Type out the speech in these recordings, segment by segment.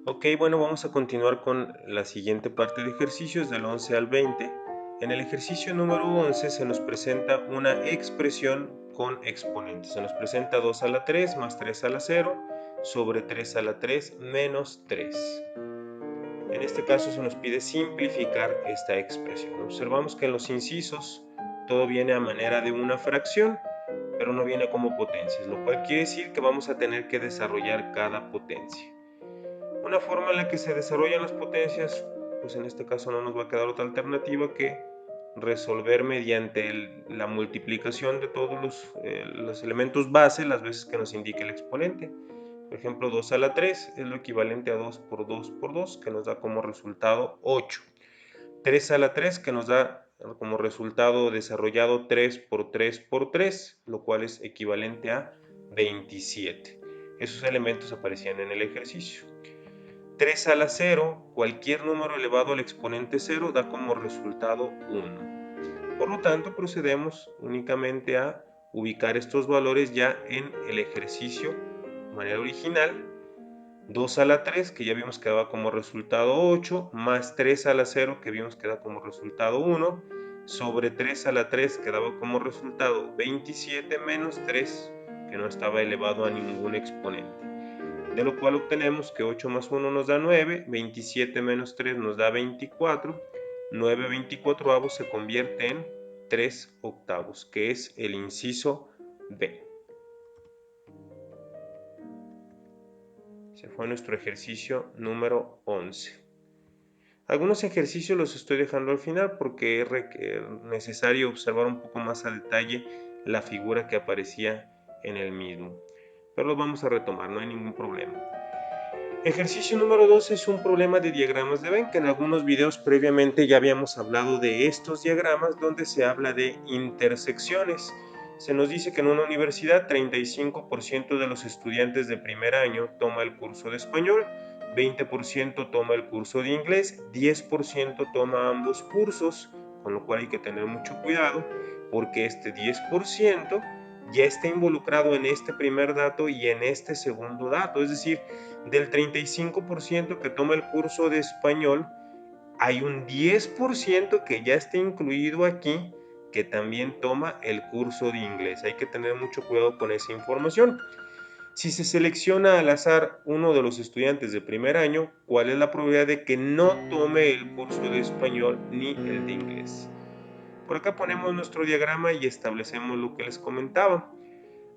Ok, bueno, vamos a continuar con la siguiente parte de ejercicios del 11 al 20. En el ejercicio número 11 se nos presenta una expresión con exponentes. Se nos presenta 2 a la 3 más 3 a la 0 sobre 3 a la 3 menos 3. En este caso se nos pide simplificar esta expresión. Observamos que en los incisos todo viene a manera de una fracción, pero no viene como potencias, lo cual quiere decir que vamos a tener que desarrollar cada potencia. Una forma en la que se desarrollan las potencias, pues en este caso no nos va a quedar otra alternativa que resolver mediante la multiplicación de todos los elementos base las veces que nos indique el exponente. Por ejemplo, 2 a la 3 es lo equivalente a 2 por 2 por 2, que nos da como resultado 8. 3 a la 3, que nos da como resultado desarrollado 3 por 3 por 3, lo cual es equivalente a 27. Esos elementos aparecían en el ejercicio. 3 a la 0, cualquier número elevado al exponente 0 da como resultado 1. Por lo tanto, procedemos únicamente a ubicar estos valores ya en el ejercicio de manera original. 2 a la 3, que ya vimos que daba como resultado 8, más 3 a la 0, que vimos que da como resultado 1, sobre 3 a la 3, que daba como resultado 27, menos 3, que no estaba elevado a ningún exponente. De lo cual obtenemos que 8 más 1 nos da 9, 27 menos 3 nos da 24, 9 24avos se convierte en 3 octavos, que es el inciso B. Se fue nuestro ejercicio número 11. Algunos ejercicios los estoy dejando al final porque es necesario observar un poco más a detalle la figura que aparecía en el mismo. Pero los vamos a retomar, no hay ningún problema. Ejercicio número 2 es un problema de diagramas de Venn, que en algunos videos previamente ya habíamos hablado de estos diagramas donde se habla de intersecciones. Se nos dice que en una universidad 35% de los estudiantes de primer año toma el curso de español, 20% toma el curso de inglés, 10% toma ambos cursos, con lo cual hay que tener mucho cuidado porque este 10% ya está involucrado en este primer dato y en este segundo dato, es decir, del 35% que toma el curso de español, hay un 10% que ya está incluido aquí que también toma el curso de inglés. Hay que tener mucho cuidado con esa información. Si se selecciona al azar uno de los estudiantes de primer año, ¿cuál es la probabilidad de que no tome el curso de español ni el de inglés? Por acá ponemos nuestro diagrama y establecemos lo que les comentaba.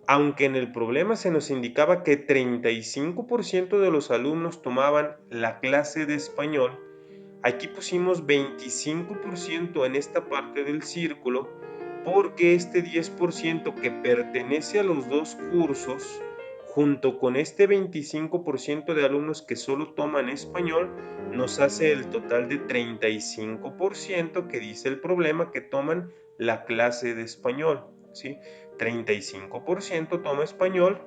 Aunque en el problema se nos indicaba que 35% de los alumnos tomaban la clase de español, aquí pusimos 25% en esta parte del círculo porque este 10% que pertenece a los dos cursos, junto con este 25% de alumnos que solo toman español, nos hace el total de 35% que dice el problema que toman la clase de español, ¿sí? 35% toma español,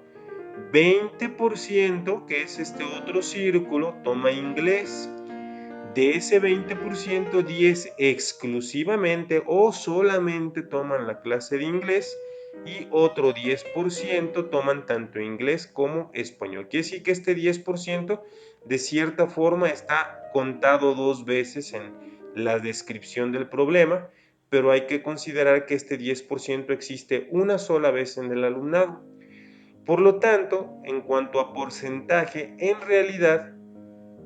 20%, que es este otro círculo, toma inglés. De ese 20%, 10 exclusivamente o solamente toman la clase de inglés y otro 10% toman tanto inglés como español. Quiere decir que este 10% de cierta forma está contado dos veces en la descripción del problema, pero hay que considerar que este 10% existe una sola vez en el alumnado. Por lo tanto, en cuanto a porcentaje, en realidad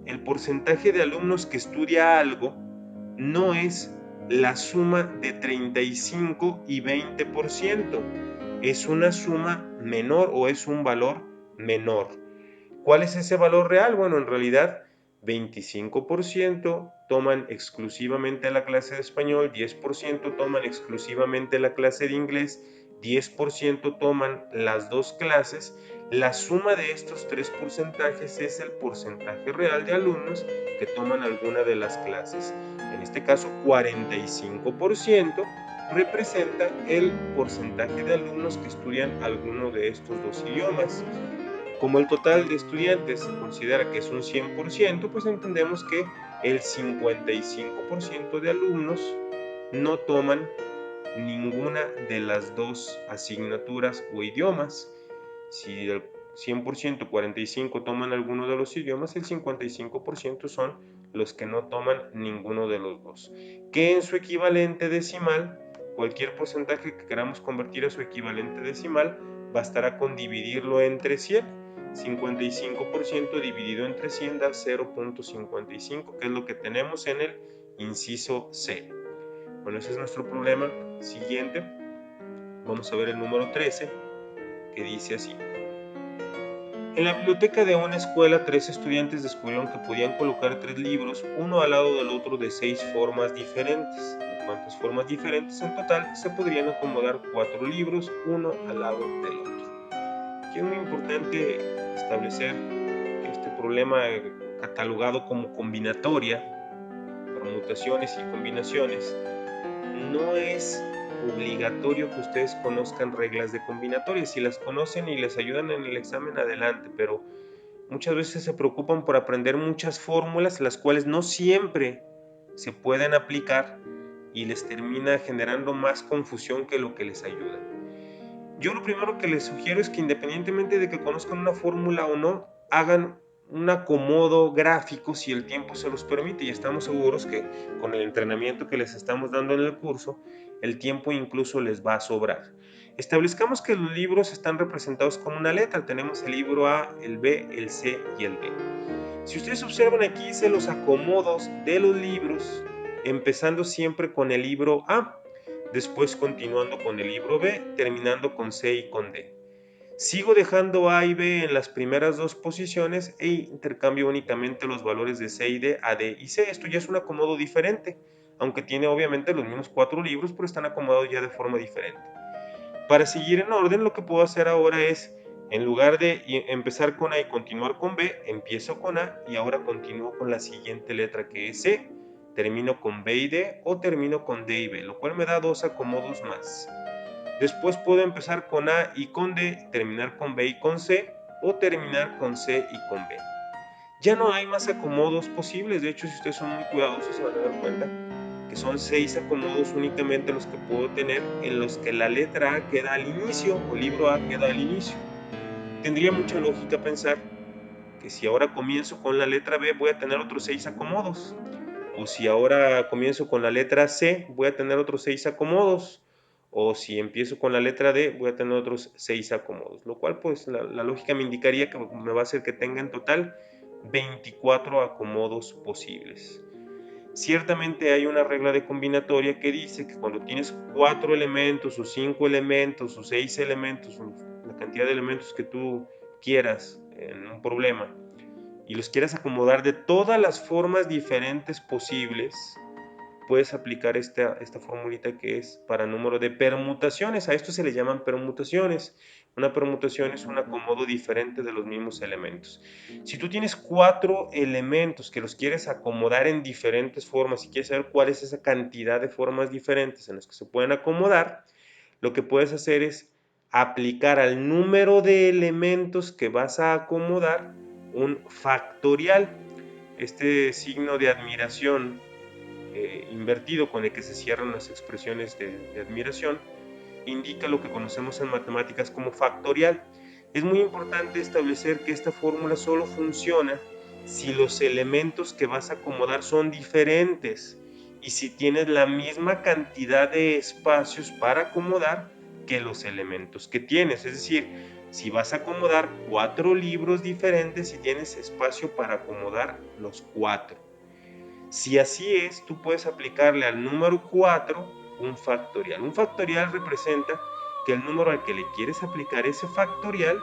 el porcentaje de alumnos que estudia algo no es la suma de 35 y 20%, es una suma menor o es un valor menor. ¿Cuál es ese valor real? Bueno, en realidad 25% toman exclusivamente la clase de español, 10% toman exclusivamente la clase de inglés, 10% toman las dos clases. La suma de estos tres porcentajes es el porcentaje real de alumnos que toman alguna de las clases. En este caso, 45% representa el porcentaje de alumnos que estudian alguno de estos dos idiomas. Como el total de estudiantes se considera que es un 100%, pues entendemos que el 55% de alumnos no toman ninguna de las dos asignaturas o idiomas. Si el 100%, 45 toman alguno de los idiomas, el 55% son los que no toman ninguno de los dos. Que en su equivalente decimal, cualquier porcentaje que queramos convertir a su equivalente decimal, bastará con dividirlo entre 100. 55% dividido entre 100 da 0.55, que es lo que tenemos en el inciso C. Bueno, ese es nuestro problema. Siguiente, vamos a ver el número 13, que dice así. En la biblioteca de una escuela, 3 estudiantes descubrieron que podían colocar 3 libros, uno al lado del otro de 6 formas diferentes. ¿De cuántas formas diferentes en total? Se podrían acomodar 4 libros, uno al lado del otro. Aquí es muy importante establecer que este problema catalogado como combinatoria, permutaciones y combinaciones, no es obligatorio que ustedes conozcan reglas de combinatoria. Si las conocen y les ayudan en el examen, adelante, pero muchas veces se preocupan por aprender muchas fórmulas, las cuales no siempre se pueden aplicar y les termina generando más confusión que lo que les ayuda. Yo lo primero que les sugiero es que independientemente de que conozcan una fórmula o no, hagan un acomodo gráfico si el tiempo se los permite, y estamos seguros que con el entrenamiento que les estamos dando en el curso, el tiempo incluso les va a sobrar. Establezcamos que los libros están representados con una letra. Tenemos el libro A, el B, el C y el D. Si ustedes observan aquí, hice los acomodos de los libros, empezando siempre con el libro A, después continuando con el libro B, terminando con C y con D. Sigo dejando A y B en las primeras dos posiciones e intercambio únicamente los valores de C y D a D y C. Esto ya es un acomodo diferente, aunque tiene obviamente los mismos 4 libros, pero están acomodados ya de forma diferente. Para seguir en orden, lo que puedo hacer ahora es, en lugar de empezar con A y continuar con B, empiezo con A y ahora continúo con la siguiente letra, que es C. Termino con B y D o termino con D y B, lo cual me da 2 acomodos más. Después puedo empezar con A y con D, terminar con B y con C, o terminar con C y con B. Ya no hay más acomodos posibles. De hecho, si ustedes son muy cuidadosos, se van a dar cuenta que son 6 acomodos únicamente los que puedo tener, en los que la letra A queda al inicio o libro A queda al inicio. Tendría mucha lógica pensar que si ahora comienzo con la letra B, voy a tener otros 6 acomodos. O si ahora comienzo con la letra C, voy a tener otros 6 acomodos. O si empiezo con la letra D, voy a tener otros 6 acomodos. Lo cual, pues, la lógica me indicaría que me va a hacer que tenga en total 24 acomodos posibles. Ciertamente hay una regla de combinatoria que dice que cuando tienes 4 elementos o 5 elementos o 6 elementos, o la cantidad de elementos que tú quieras en un problema, y los quieras acomodar de todas las formas diferentes posibles, puedes aplicar esta formulita que es para número de permutaciones. A esto se le llaman permutaciones. Una permutación es un acomodo diferente de los mismos elementos. Si tú tienes 4 elementos que los quieres acomodar en diferentes formas y quieres saber cuál es esa cantidad de formas diferentes en las que se pueden acomodar, lo que puedes hacer es aplicar al número de elementos que vas a acomodar un factorial. Este signo de admiración invertido con el que se cierran las expresiones de admiración indica lo que conocemos en matemáticas como factorial. Es muy importante establecer que esta fórmula solo funciona si los elementos que vas a acomodar son diferentes y si tienes la misma cantidad de espacios para acomodar que los elementos que tienes. Es decir, si vas a acomodar 4 libros diferentes y tienes espacio para acomodar los 4. Si así es, tú puedes aplicarle al número 4 un factorial. Un factorial representa que el número al que le quieres aplicar ese factorial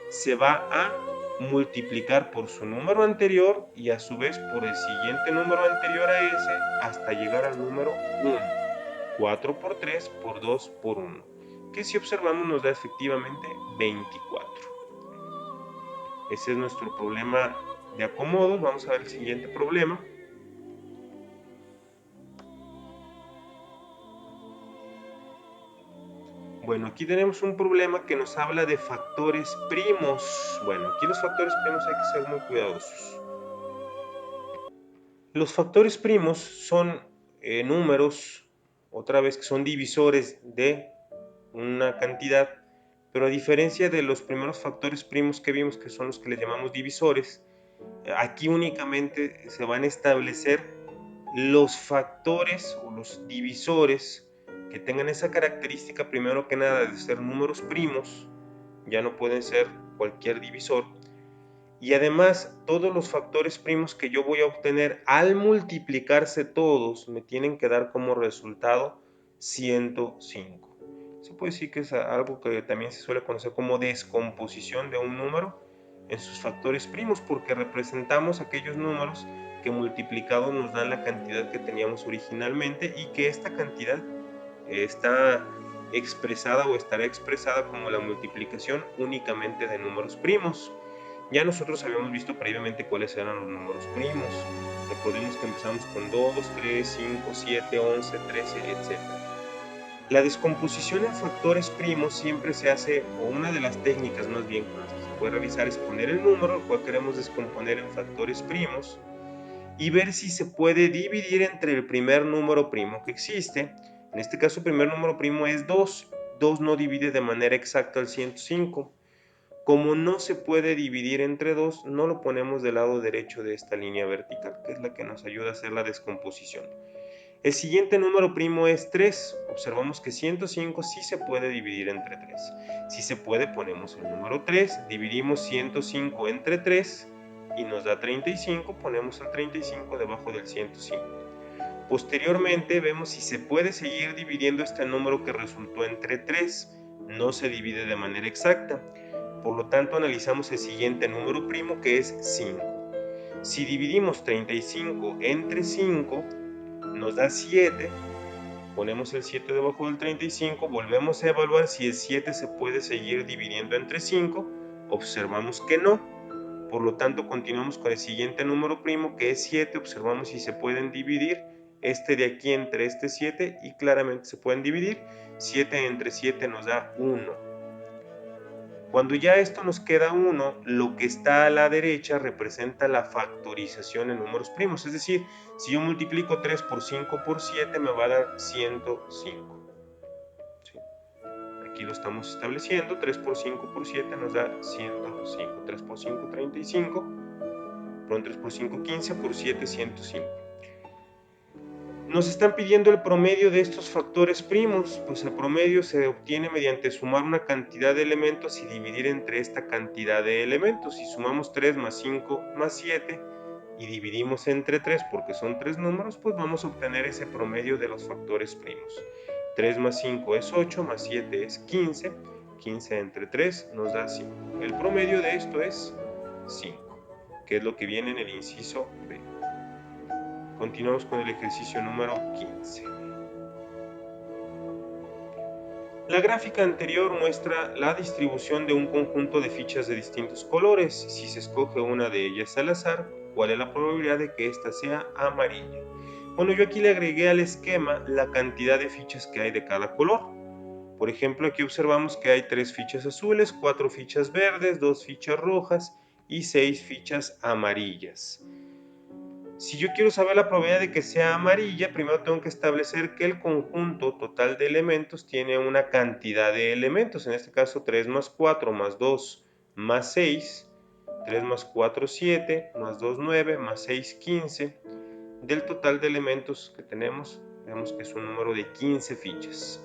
se va a multiplicar por su número anterior y a su vez por el siguiente número anterior a ese hasta llegar al número 1. 4 por 3 por 2 por 1, que si observamos nos da efectivamente 24. Ese es nuestro problema de acomodos. Vamos a ver el siguiente problema. Bueno, aquí tenemos un problema que nos habla de factores primos. Bueno, aquí los factores primos hay que ser muy cuidadosos. Los factores primos son números, otra vez, que son divisores de una cantidad, pero a diferencia de los primeros factores primos que vimos, que son los que les llamamos divisores, aquí únicamente se van a establecer los factores o los divisores que tengan esa característica, primero que nada, de ser números primos, ya no pueden ser cualquier divisor, y además todos los factores primos que yo voy a obtener al multiplicarse todos me tienen que dar como resultado 105. Se puede decir que es algo que también se suele conocer como descomposición de un número en sus factores primos, porque representamos aquellos números que multiplicados nos dan la cantidad que teníamos originalmente y que esta cantidad está expresada o estará expresada como la multiplicación únicamente de números primos. Ya nosotros habíamos visto previamente cuáles eran los números primos. Recordemos que empezamos con 2, 3, 5, 7, 11, 13, etc. La descomposición en factores primos siempre se hace, o una de las técnicas más bien con las que se puede realizar, es poner el número, el cual queremos descomponer en factores primos, y ver si se puede dividir entre el primer número primo que existe. En este caso, el primer número primo es 2. 2 no divide de manera exacta el 105. Como no se puede dividir entre 2, no lo ponemos del lado derecho de esta línea vertical, que es la que nos ayuda a hacer la descomposición. El siguiente número primo es 3. Observamos que 105 sí se puede dividir entre 3. Si se puede, ponemos el número 3, dividimos 105 entre 3 y nos da 35, ponemos el 35 debajo del 105. Posteriormente vemos si se puede seguir dividiendo este número que resultó entre 3. No se divide de manera exacta. Por lo tanto, analizamos el siguiente número primo, que es 5. Si dividimos 35 entre 5, nos da 7. Ponemos el 7 debajo del 35, volvemos a evaluar si el 7 se puede seguir dividiendo entre 5. Observamos que no. Por lo tanto, continuamos con el siguiente número primo, que es 7. Observamos si se pueden dividir este de aquí entre este 7 y claramente se pueden dividir. 7 entre 7 nos da 1. Cuando ya esto nos queda 1, lo que está a la derecha representa la factorización en números primos. Es decir, si yo multiplico 3 por 5 por 7 me va a dar 105. ¿Sí? Aquí lo estamos estableciendo. 3 por 5 por 7 nos da 105. 3 por 5, 35. Perdón, 3 por 5, 15. Por 7, 105. Nos están pidiendo el promedio de estos factores primos. Pues el promedio se obtiene mediante sumar una cantidad de elementos y dividir entre esta cantidad de elementos. Si sumamos 3 más 5 más 7 y dividimos entre 3 porque son 3 números, pues vamos a obtener ese promedio de los factores primos. 3 más 5 es 8, más 7 es 15. 15 entre 3 nos da 5. El promedio de esto es 5, que es lo que viene en el inciso B. Continuamos con el ejercicio número 15. La gráfica anterior muestra la distribución de un conjunto de fichas de distintos colores. Si se escoge una de ellas al azar, ¿cuál es la probabilidad de que ésta sea amarilla? Bueno, yo aquí le agregué al esquema la cantidad de fichas que hay de cada color. Por ejemplo, aquí observamos que hay 3 fichas azules, 4 fichas verdes, 2 fichas rojas y 6 fichas amarillas. Si yo quiero saber la probabilidad de que sea amarilla, primero tengo que establecer que el conjunto total de elementos tiene una cantidad de elementos. En este caso 3 más 4 más 2 más 6. 3 más 4, 7, más 2, 9, más 6, 15. Del total de elementos que tenemos, vemos que es un número de 15 fichas.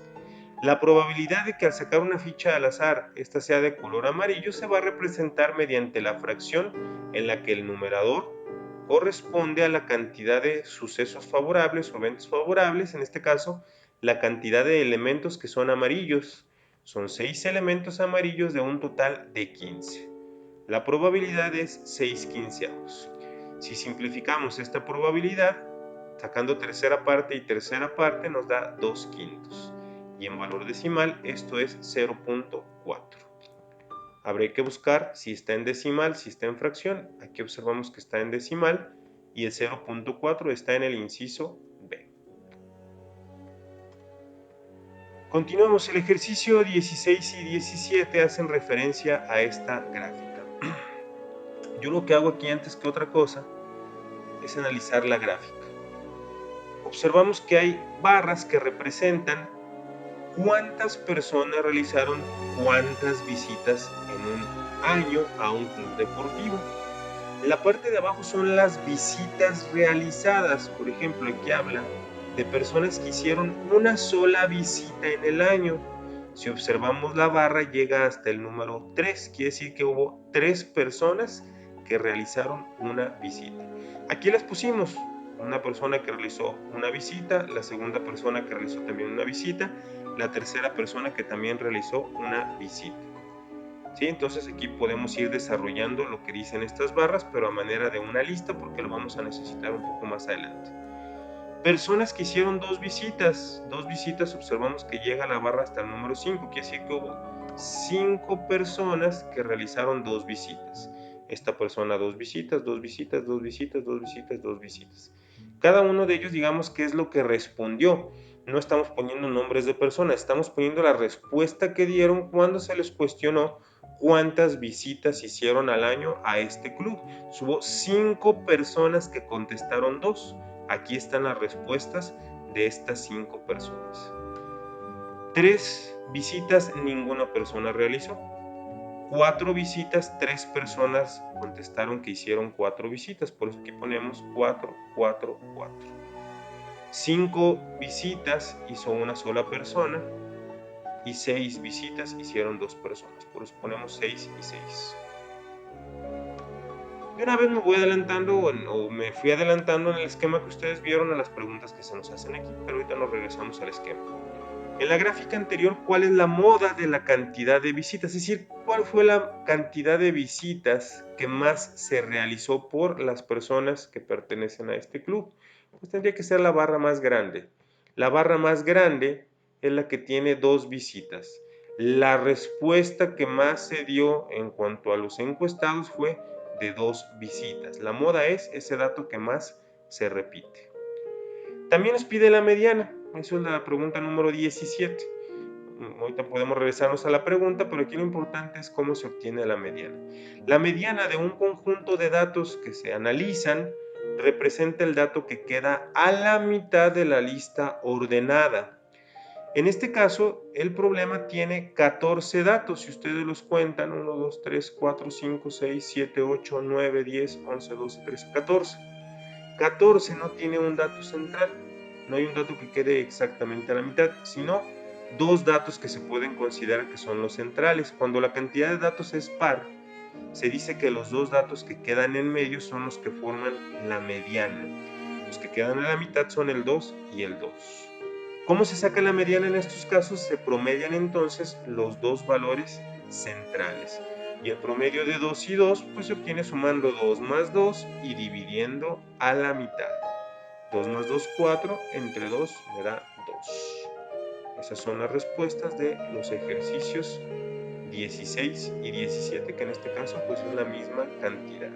La probabilidad de que al sacar una ficha al azar, esta sea de color amarillo, se va a representar mediante la fracción en la que el numerador corresponde a la cantidad de sucesos favorables o eventos favorables, en este caso, la cantidad de elementos que son amarillos. Son 6 elementos amarillos de un total de 15. La probabilidad es 6 quinceavos. Si simplificamos esta probabilidad, sacando tercera parte y tercera parte, nos da 2 quintos. Y en valor decimal, esto es 0.4. Habrá que buscar si está en decimal, si está en fracción. Aquí observamos que está en decimal y el 0.4 está en el inciso B. Continuamos. El ejercicio 16 y 17 hacen referencia a esta gráfica. Yo lo que hago aquí antes que otra cosa es analizar la gráfica. Observamos que hay barras que representan cuántas personas realizaron cuántas visitas en un año a un club deportivo. La parte de abajo son las visitas realizadas. Por ejemplo, aquí habla de personas que hicieron una sola visita en el año. Si observamos la barra llega hasta el número 3, quiere decir que hubo 3 personas que realizaron una visita. Aquí las pusimos, una persona que realizó una visita, la segunda persona que realizó también una visita, la tercera persona que también realizó una visita. ¿Sí? Entonces aquí podemos ir desarrollando lo que dicen estas barras, pero a manera de una lista porque lo vamos a necesitar un poco más adelante. Personas que hicieron dos visitas observamos que llega la barra hasta el número 5, quiere decir que hubo 5 personas que realizaron 2 visitas. Esta persona 2 visitas, 2 visitas, 2 visitas, 2 visitas, 2 visitas. Cada uno de ellos digamos qué es lo que respondió. No estamos poniendo nombres de personas, estamos poniendo la respuesta que dieron cuando se les cuestionó cuántas visitas hicieron al año a este club. Hubo 5 personas que contestaron 2. Aquí están las respuestas de estas 5 personas. 3 visitas ninguna persona realizó. 4 visitas, 3 personas contestaron que hicieron 4 visitas. Por eso aquí ponemos 4, 4, 4. 5 visitas hizo una sola persona. Y 6 visitas hicieron 2 personas. Por eso ponemos 6 y 6. De una vez me voy adelantando o me fui adelantando en el esquema que ustedes vieron a las preguntas que se nos hacen aquí, pero ahorita nos regresamos al esquema. En la gráfica anterior, ¿cuál es la moda de la cantidad de visitas? Es decir, ¿cuál fue la cantidad de visitas que más se realizó por las personas que pertenecen a este club? Pues tendría que ser la barra más grande. La barra más grande es la que tiene 2 visitas. La respuesta que más se dio en cuanto a los encuestados fue de 2 visitas. La moda es ese dato que más se repite. También nos pide la mediana. Eso es la pregunta número 17. Ahorita podemos regresarnos a la pregunta, pero aquí lo importante es cómo se obtiene la mediana. La mediana de un conjunto de datos que se analizan representa el dato que queda a la mitad de la lista ordenada. En este caso, el problema tiene 14 datos. Si ustedes los cuentan, 1, 2, 3, 4, 5, 6, 7, 8, 9, 10, 11, 12, 13, 14. 14 no tiene un dato central. No hay un dato que quede exactamente a la mitad, sino 2 datos que se pueden considerar que son los centrales. Cuando la cantidad de datos es par, se dice que los 2 datos que quedan en medio son los que forman la mediana. Los que quedan a la mitad son el 2 y el 2. ¿Cómo se saca la mediana en estos casos? Se promedian entonces los 2 valores centrales. Y el promedio de 2 y 2 pues se obtiene sumando 2 más 2 y dividiendo a la mitad. 2 más 2, 4, entre 2 me da 2. Esas son las respuestas de los ejercicios 16 y 17, que en este caso pues es la misma cantidad.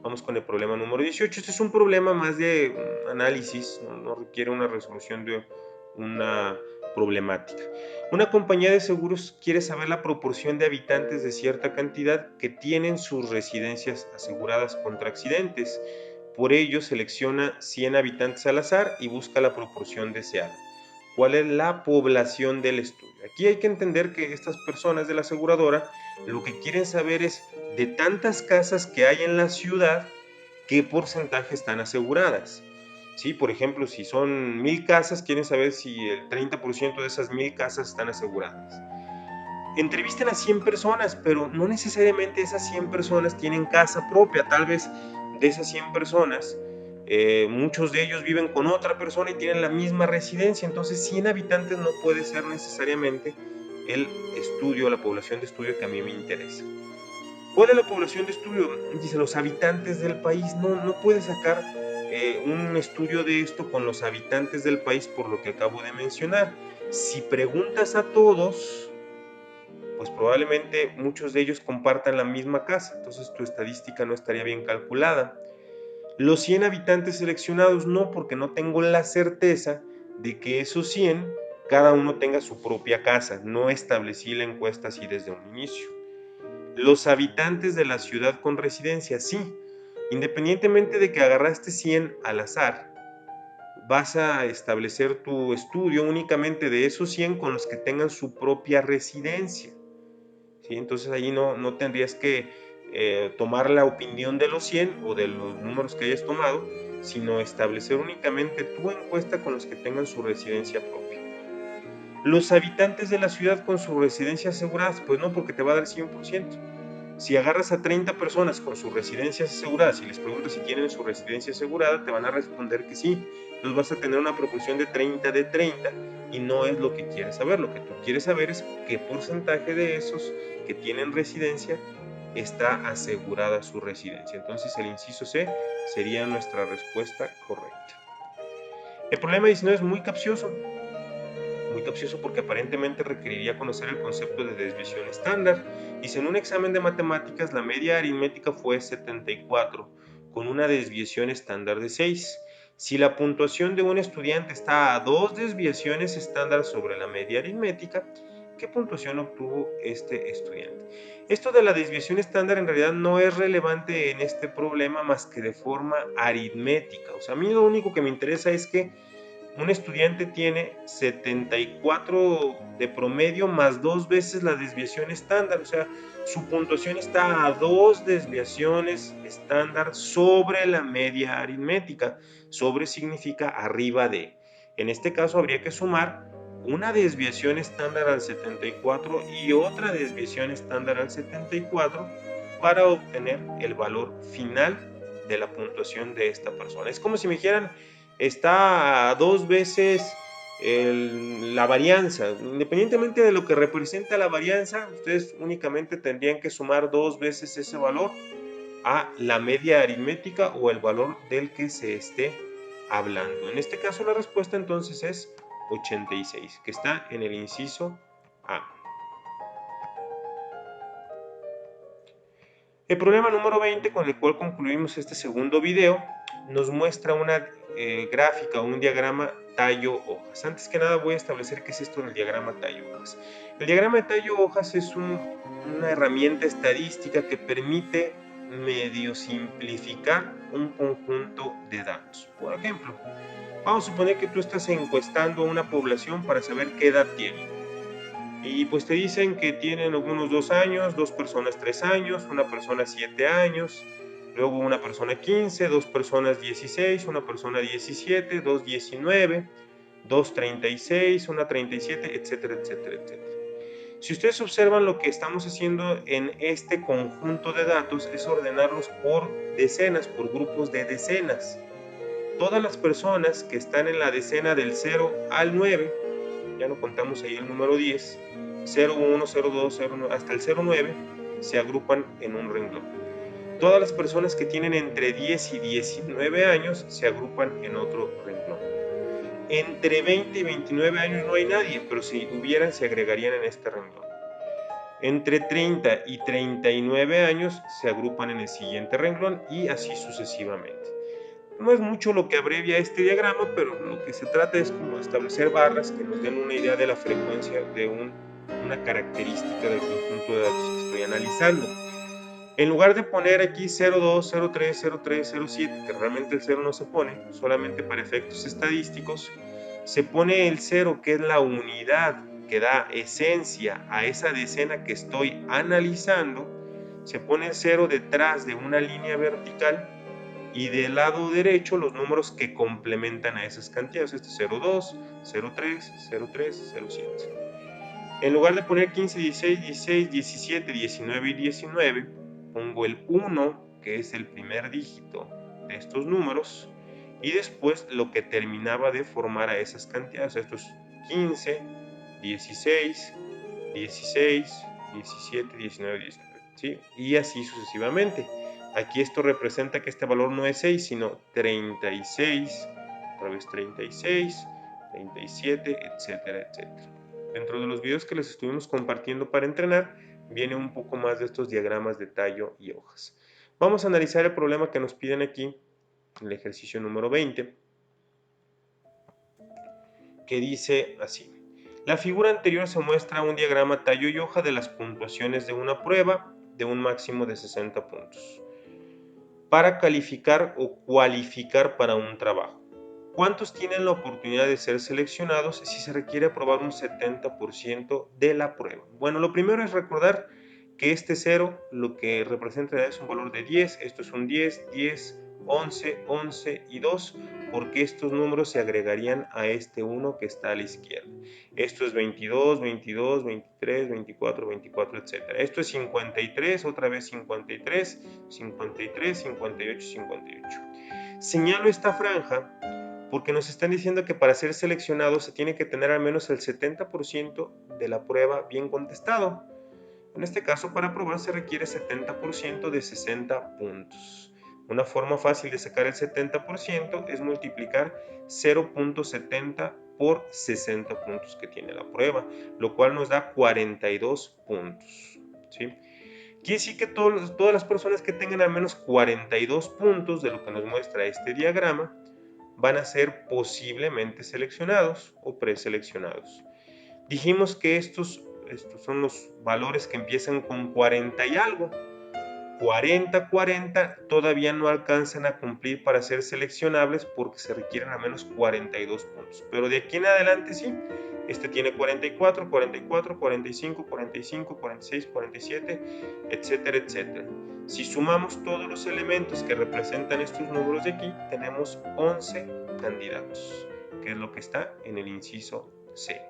Vamos con el problema número 18. Este es un problema más de análisis, no requiere una resolución de una problemática. Una compañía de seguros quiere saber la proporción de habitantes de cierta cantidad que tienen sus residencias aseguradas contra accidentes. Por ello, selecciona 100 habitantes al azar y busca la proporción deseada. ¿Cuál es la población del estudio? Aquí hay que entender que estas personas de la aseguradora lo que quieren saber es de tantas casas que hay en la ciudad, qué porcentaje están aseguradas. ¿Sí? Por ejemplo, si son 1000 casas, quieren saber si el 30% de esas 1000 casas están aseguradas. Entrevistan a 100 personas, pero no necesariamente esas 100 personas tienen casa propia. Tal vez de esas 100 personas, muchos de ellos viven con otra persona y tienen la misma residencia. Entonces 100 habitantes no puede ser necesariamente el estudio, la población de estudio que a mí me interesa. ¿Cuál es la población de estudio? Dice los habitantes del país. No puede sacar un estudio de esto con los habitantes del país por lo que acabo de mencionar. Si preguntas a todos, pues probablemente muchos de ellos compartan la misma casa, entonces tu estadística no estaría bien calculada. Los 100 habitantes seleccionados no, porque no tengo la certeza de que esos 100 cada uno tenga su propia casa, no establecí la encuesta así desde un inicio. Los habitantes de la ciudad con residencia, sí, independientemente de que agarraste 100 al azar, vas a establecer tu estudio únicamente de esos 100 con los que tengan su propia residencia, ¿sí? Entonces ahí no tendrías que tomar la opinión de los 100 o de los números que hayas tomado, sino establecer únicamente tu encuesta con los que tengan su residencia propia. Los habitantes de la ciudad con su residencia aseguradas, pues no, porque te va a dar 100%. Si agarras a 30 personas con sus residencias aseguradas y les preguntas si tienen su residencia asegurada, te van a responder que sí. Entonces vas a tener una proporción de 30 de 30 y no es lo que quieres saber. Lo que tú quieres saber es qué porcentaje de esos que tienen residencia está asegurada su residencia. Entonces el inciso C sería nuestra respuesta correcta. El problema 19 es muy capcioso porque aparentemente requeriría conocer el concepto de desviación estándar. Y si en un examen de matemáticas la media aritmética fue 74 con una desviación estándar de 6. Si la puntuación de un estudiante está a 2 desviaciones estándar sobre la media aritmética, ¿qué puntuación obtuvo este estudiante? Esto de la desviación estándar en realidad no es relevante en este problema más que de forma aritmética. O sea, a mí lo único que me interesa es que un estudiante tiene 74 de promedio más 2 veces la desviación estándar, o sea, su puntuación está a 2 desviaciones estándar sobre la media aritmética. Sobre significa arriba de. En este caso habría que sumar una desviación estándar al 74 y otra desviación estándar al 74 para obtener el valor final de la puntuación de esta persona. Es como si me dijeran, está a 2 veces la varianza. Independientemente de lo que representa la varianza, ustedes únicamente tendrían que sumar 2 veces ese valor a la media aritmética o el valor del que se esté hablando. En este caso la respuesta entonces es 86, que está en el inciso A. El problema número 20, con el cual concluimos este segundo video, nos muestra una gráfica o un diagrama tallo-hojas. Antes que nada voy a establecer qué es esto del diagrama tallo-hojas. El diagrama de tallo-hojas es una herramienta estadística que permite medio simplificar un conjunto de datos. Por ejemplo, vamos a suponer que tú estás encuestando a una población para saber qué edad tiene. Y pues te dicen que tienen algunos 2 años, 2 personas 3 años, una persona 7 años, luego una persona 15, 2 personas 16, una persona 17, 2 19, 2 36, una 37, etcétera, etcétera, etcétera. Si ustedes observan, lo que estamos haciendo en este conjunto de datos es ordenarlos por decenas, por grupos de decenas. Todas las personas que están en la decena del 0 al 9, ya no contamos ahí el número 10, 0, 1, 0, 2, 0, hasta el 09 se agrupan en un renglón. Todas las personas que tienen entre 10 y 19 años se agrupan en otro renglón. Entre 20 y 29 años no hay nadie, pero si hubieran se agregarían en este renglón. Entre 30 y 39 años se agrupan en el siguiente renglón y así sucesivamente. No es mucho lo que abrevia este diagrama, pero lo que se trata es como establecer barras que nos den una idea de la frecuencia de una característica del conjunto de datos que estoy analizando. En lugar de poner aquí 02, 03, 03, 07, que realmente el 0 no se pone, solamente para efectos estadísticos, se pone el 0, que es la unidad que da esencia a esa decena que estoy analizando. Se pone el 0 detrás de una línea vertical y del lado derecho los números que complementan a esas cantidades. Este es 02, 03, 03, 07. En lugar de poner 15, 16, 16, 17, 19 y 19, pongo el 1, que es el primer dígito de estos números, y después lo que terminaba de formar a esas cantidades. Esto es 15, 16, 16, 17, 19, 19, ¿sí? Y así sucesivamente. Aquí esto representa que este valor no es 6, sino 36, otra vez 36, 37, etcétera, etcétera. Dentro de los videos que les estuvimos compartiendo para entrenar, viene un poco más de estos diagramas de tallo y hojas. Vamos a analizar el problema que nos piden aquí, el ejercicio número 20, que dice así. La figura anterior se muestra un diagrama tallo y hoja de las puntuaciones de una prueba de un máximo de 60 puntos para calificar o cualificar para un trabajo. ¿Cuántos tienen la oportunidad de ser seleccionados si se requiere aprobar un 70% de la prueba? Bueno, lo primero es recordar que este 0 lo que representa es un valor de 10, esto es un 10, 10, 11, 11 y 2, porque estos números se agregarían a este 1 que está a la izquierda. Esto es 22, 22, 23, 24, 24, etc. Esto es 53, otra vez 53, 53, 58, 58. Señalo esta franja porque nos están diciendo que para ser seleccionado se tiene que tener al menos el 70% de la prueba bien contestado. En este caso, para aprobar se requiere 70% de 60 puntos. Una forma fácil de sacar el 70% es multiplicar 0.70 por 60 puntos que tiene la prueba, lo cual nos da 42 puntos. ¿Sí? Quiere decir que todas las personas que tengan al menos 42 puntos de lo que nos muestra este diagrama van a ser posiblemente seleccionados o preseleccionados. Dijimos que estos son los valores que empiezan con 40 y algo. 40, 40 todavía no alcanzan a cumplir para ser seleccionables porque se requieren al menos 42 puntos. Pero de aquí en adelante sí. Este tiene 44, 44, 45, 45, 46, 47, etcétera, etcétera. Si sumamos todos los elementos que representan estos números de aquí, tenemos 11 candidatos, que es lo que está en el inciso C.